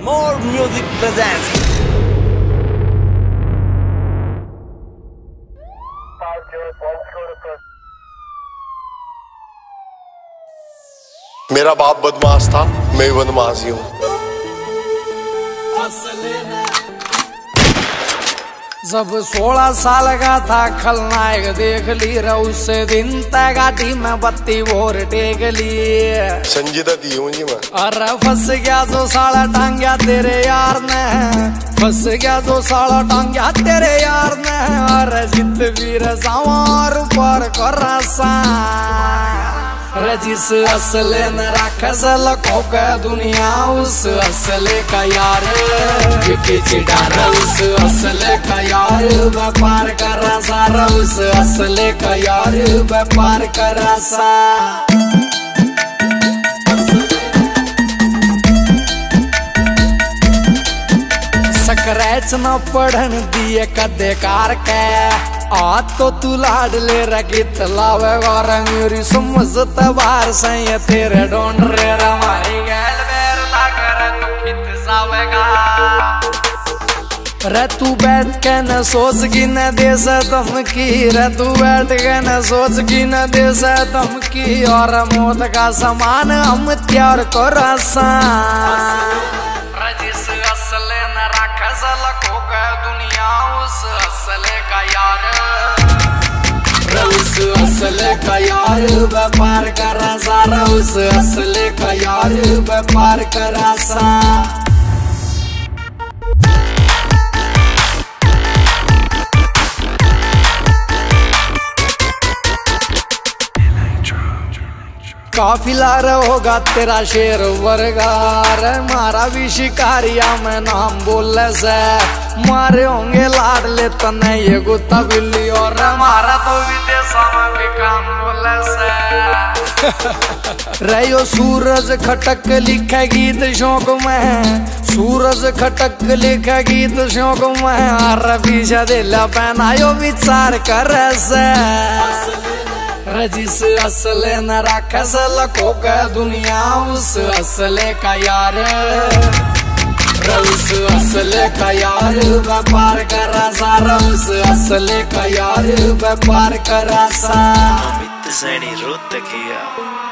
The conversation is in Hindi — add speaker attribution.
Speaker 1: More Music presents.
Speaker 2: मेरा बाप बदमाश था, मैं बदमाश ही हूँ।
Speaker 3: जब 16 साल का था खलनायक देख ली रे उस दिन तय गाड़ी में बत्ती और टेक ली।
Speaker 2: संजीदा दी हूँ जी मैं।
Speaker 3: अरे फंस गया जो साला टांग्या तेरे यार ने, फंस गया जो साला टांग्या तेरे यार ने। अरे जित वीर सवार पर कर जिस असले न रखस लखों का दुनिया उस असले का यार विकी चिडार उस असले का यार व्यापार कर सारा उस असले का यार व्यापार कर सा। स्क्रैच न पढ़न दिए कदे कार के आज तो तू लाड ले रगित लावेगा रे मेरी समझत बार से तेरे ढूंढ रे हमारी गैल बेर लाकर तू खित जावेगा रे। तू बैठ के न सोच की न दे से धमकी रे, तू बैठ के न सोच की न दे से धमकी। और मौत का समान हम त्यार को रसा जिस असले न रखस लखों का दुनिया उस असले का यार उस असले का यार व्यापार कर सारा उस असले का यार व्यापार कर सा। काफिला होगा तेरा शेर वर्गार मारा भी शिकारिया में नाम बोले से मारे होंगे लाड ले तने ये गुत्ता बिल्ली और मारा तो विदेशों में भी काम बोले से रहो सूरज खटक लिखे गीत शौक में, सूरज खटक लिखे गीत शौक में। अरे पीछे दिला पहनायो विचार कर से जिस असले न रखस लखों का दुनिया उस असले का यार उस असले का यार व्यापार कर सारा उस असले का यार व्यापार कर सा।
Speaker 1: अमित सैनी रोत किया।